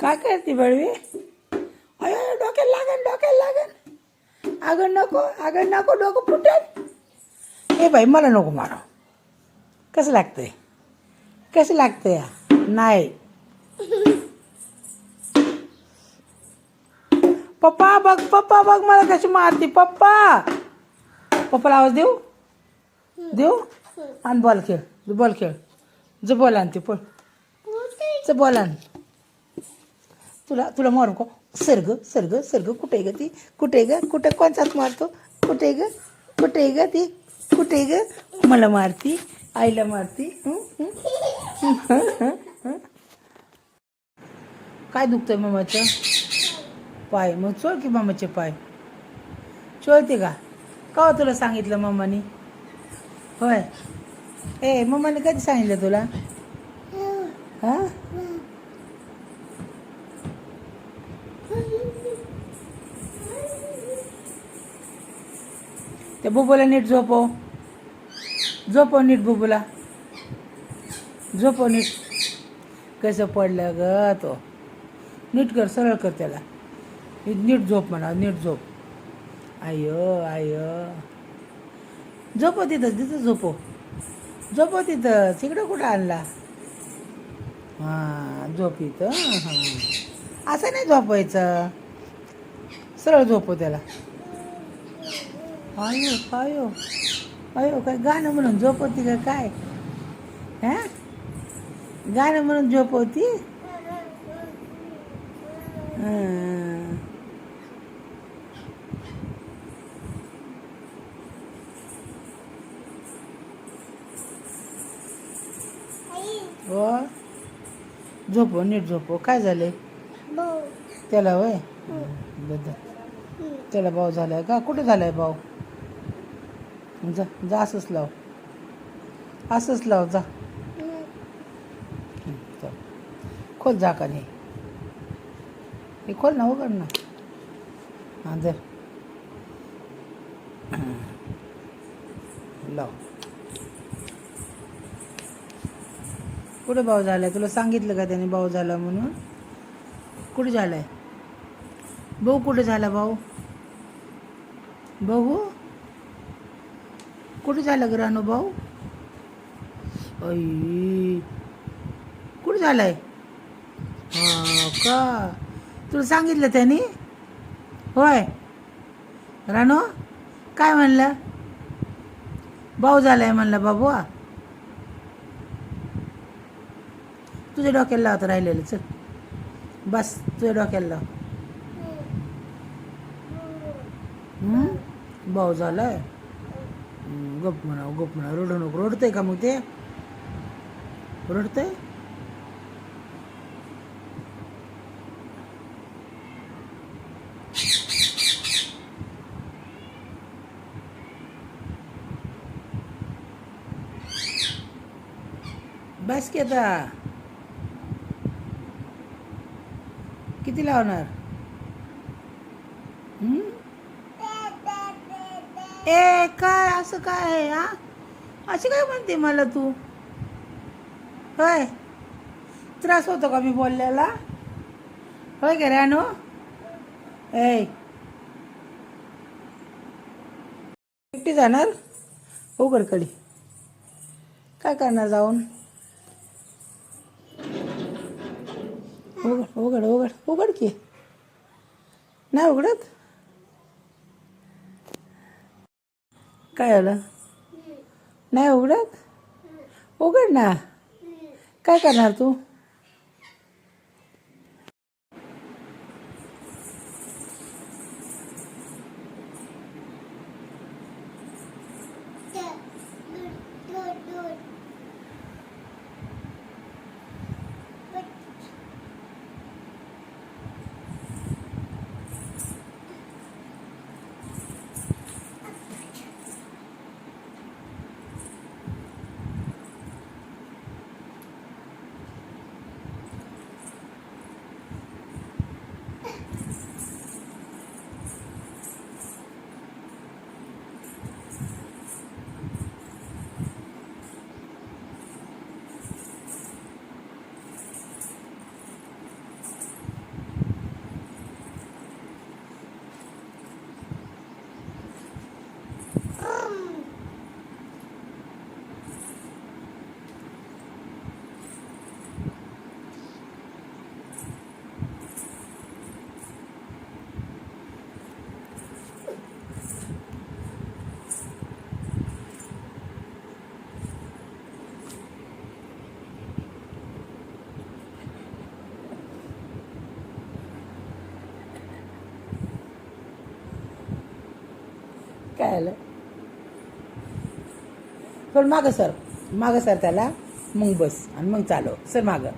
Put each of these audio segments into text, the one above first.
काय करते बळवी? अय डोक्याला लागन, डोक्याला लागन. अगं नको डोकं फुटेल. ए बाई मला नको मारो. कसं लागतंय? कसं लागतंय? नाही. पप्पा बघ मला कशी मारती. पप्पाला आवाज देऊ आणि बॉल खेळ जो बॉल आणते पळ बॉल आण. तुला मारू का? सर्ग कुठे ग ती? कुठे ग? कुठे कोणचाच मारतो? कुठे ग ती? कुठे ग? मला मारती, आईला मारती. काय दुखतंय मामाचं पाय? मग चोळ की मामाचे पाय. चोळते का तुला सांगितलं मम्मानी? होय. ए मम्माने कधी सांगितलं तुला? हां त्या बुबूला नीट झोपव नीट बुबूला झोपव नीट. कसं पडलं ग तो? नीट कर, सरळ कर त्याला. नीट झोप म्हणा, नीट झोप. आय झोपव तिथं झोपव तिथंच. इकडं कुठं आणला? हां झोप इथं. हां असं नाही झोपायचं, सरळ झोपव त्याला. आयो काय गाणं म्हणून झोपवती का काय? हां गाणं म्हणून झोपवती? हो झोपव, नीट झोपव. काय झालंय त्याला? वय त्याला भाऊ झालाय का? कुठे झालाय भाऊ? जा असंच लाव जा. खोल जा का नाही? हे खोल ना, उघड ना. हां जर लाव. कुठे भाऊ झालाय? तुला सांगितलं का त्याने भाऊ झाला म्हणून? कुठे झालाय भाऊ? कुठे झाला भाऊ? कुठे झालं ग रानू भाऊ? आई कुठे झालाय? हा का? तुला सांगितलं त्याने? होय रानू काय म्हणलं? भाऊ झालाय म्हणलं बाबू. तुझ्या डोक्याला लावत राहिलेलं. चल बस तुझ्या डोक्याला लाव. भाऊ झालाय. गप म्हणा रडू नको. रडतंय का मग ते? रडतंय? बस की आता. किती लावणार? ए काय असं काय आहे? हा अशी काय म्हणते मला तू? होय त्रास होतो का मी बोलल्याला? होय का रानू? ए एकटी जाणार? उघड कडी. काय करणार जाऊन? उघड की. नाही उघडत? काय आलं? नाही उघडत? उघड ना. काय करणार तू? काय आलं पण मागं सर त्याला मग बस आणि मग चालव सर मागं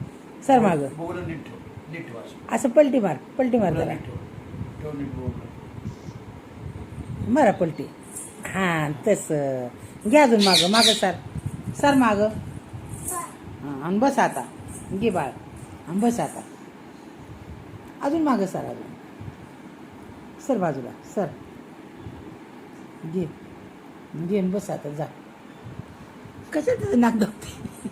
बोगला नीट ठेव, नीट ठेव असं. असं पलटी मार बोगला त्याला नीट ठेव. ठेव नीट बोगला. मारा पलटी हां तसं घ्या अजून मागं सर मागं हां आणि बस आता घे बाळ आणि बस आता अजून मागं अजून सर बाजूला सर घे आणि बस आता जा कसं तुझं नाक दाबते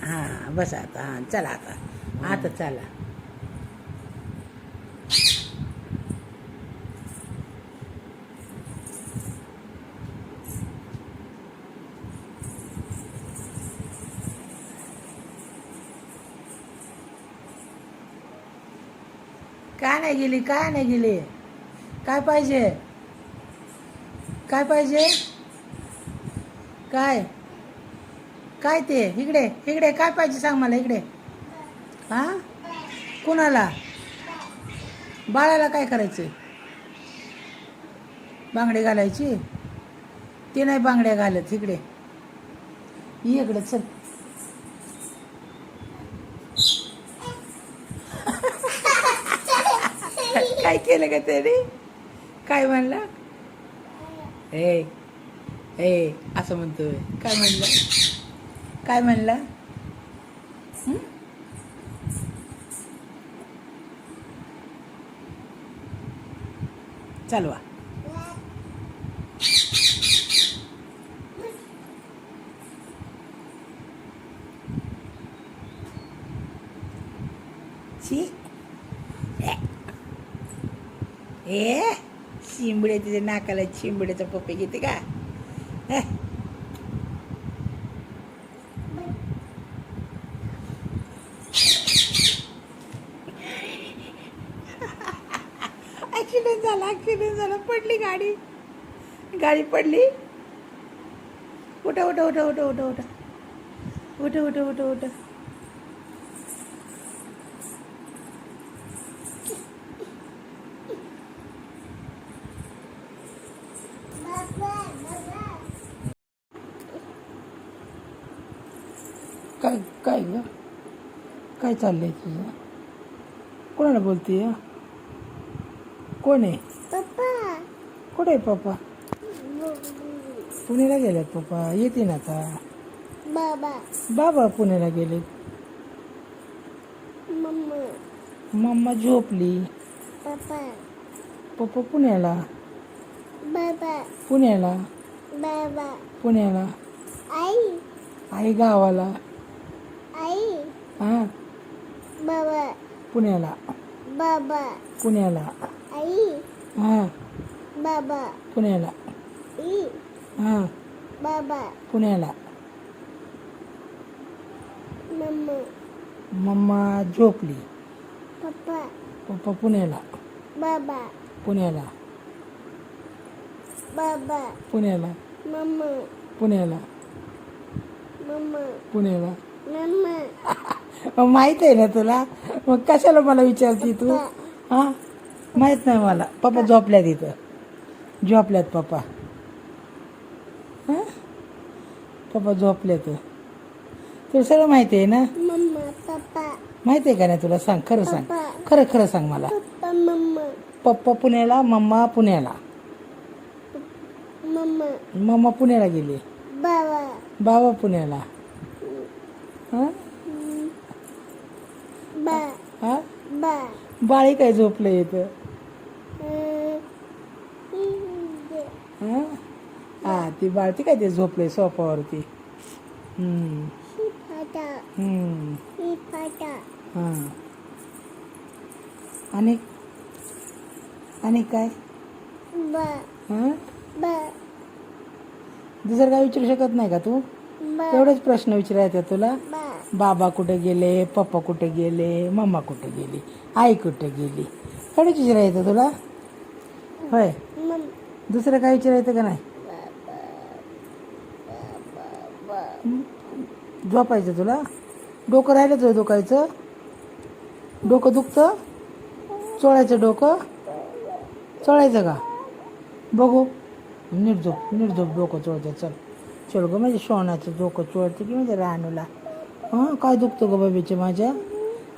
हां बस आता हां चला आता चला काय नाही गेली काय पाहिजे काय ते इकडे काय पाहिजे सांग मला इकडे हां कुणाला बाळाला काय करायचं बांगडे घालायची ते नाही बांगड्या घालत इकडे इकडे चल काय केलं का त्याने काय म्हणला ए असं म्हणतोय काय म्हणला चालवा शिंबडे तिच्या नाकाला शिंबड्याचा पप्पे घेते का ऍक्सिडेंट झाला पडली गाडी पडली उठा काय ग काय चाललंय तुझं कोणाला बोलतीय कोण आहे कुठे आहे पप्पा पुण्याला गेलेत पप्पा येतील आता बाबा पुण्याला गेलेत मम्मा झोपली पप्पा पुण्याला आई गावाला हां पुण्याला हां पुण्याला हां पुण्याला मम्मा झोपली पप्पा पुण्याला पुण्याला माहित आहे ना तुला मग कशाला मला विचारती तू हां माहित नाही मला पप्पा झोपल्यात इथं पप्पा हां पप्पा झोपल्यात तुला सगळं माहिती आहे ना माहिती आहे का नाही तुला सांग खरं सांग खरं सांग मला पप्पा पुण्याला मम्मा पुण्याला मम्मा पुण्याला गेली बाबा पुण्याला हां बाळी काय झोपलं इथं हां ती बाळती काय ते झोपले सोफावरती हां आणि काय हां दुसरं काय विचारू शकत नाही का तू तेवढेच प्रश्न विचारायचे तुला बाबा कुठे गेले पप्पा कुठे गेले मम्मा कुठे गेली आई कुठे गेली एवढंच विचारायचं तुला होय दुसरं काय विचारायचं का नाही झोपायचं तुला डोकं राहिलं तुझं दुखायचं डोकं दुखतं चोळायचं डोकं चोळायचं का बघू नीट झोप डोकं चोळते चल चल गं माझ्या सोनाचं डोकं चोळते की म्हणजे रानूला हां काय दुखतं गं बाबीचे माझ्या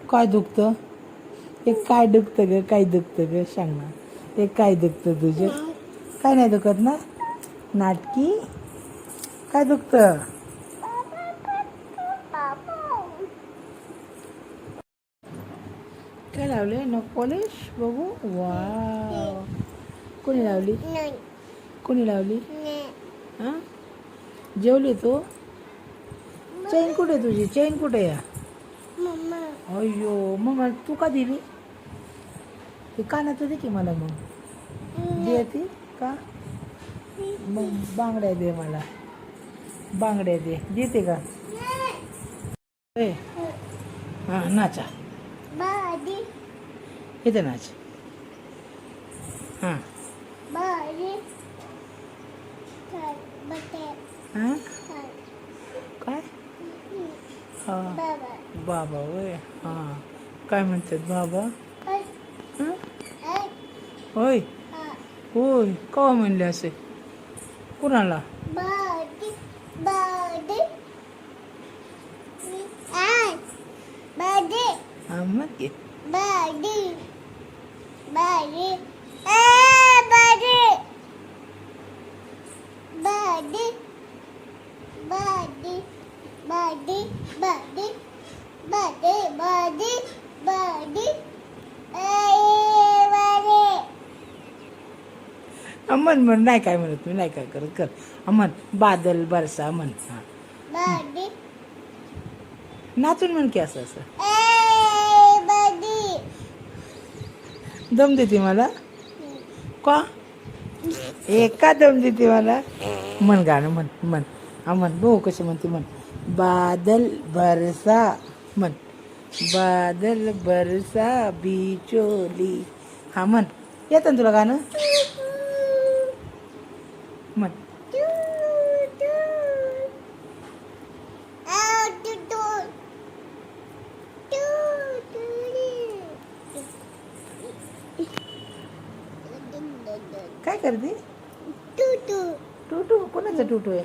काय दुखतं हे काय दुखतं ग काय दुखतं ग सांग ना हे काय दुखतं तुझे काय नाही दुखत ना नाटकी काय दुखतं काय लावले न पॉलिश बघू वा कोणी लावली कोणी लावली हां जेवली तू चैन कुठे तुझी चैन कुठे या अय्यो मग तू का दिली ते कानाचं दे की मला मग दे ती का मग बांगड्या दे मला बांगड्या दे देते का ए हां नाचा इथे नाच हां हां काय हां बाबा होय हां काय म्हणतात बाबा हां होय होय केव्हा म्हणले असे कुणाला हां मग घे अमन म्हण नाही काय म्हणत मी नाही काय करत कर अमन बादल बरसा म्हण हां नाचून म्हण की असं असं दम देते मला का एका दम देते मला म्हण गाणं म्हण म्हण अमन बघू कशी म्हणते म्हण बादल बरसा म्हण बादल बरसा बिचोली हा म्हण येतं ना तुला गाणं म्हण काय करते टूटू कोणाचा टूटू आहे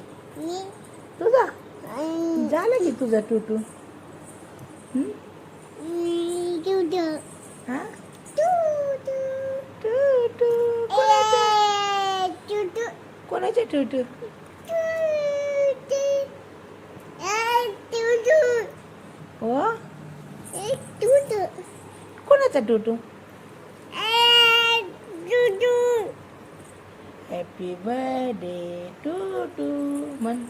तुझा झालं की तुझा टूटू हा टूटू कोणाचा टूटू हो कोणाचा टूटू हॅपी बर्थडे टूटू म्हण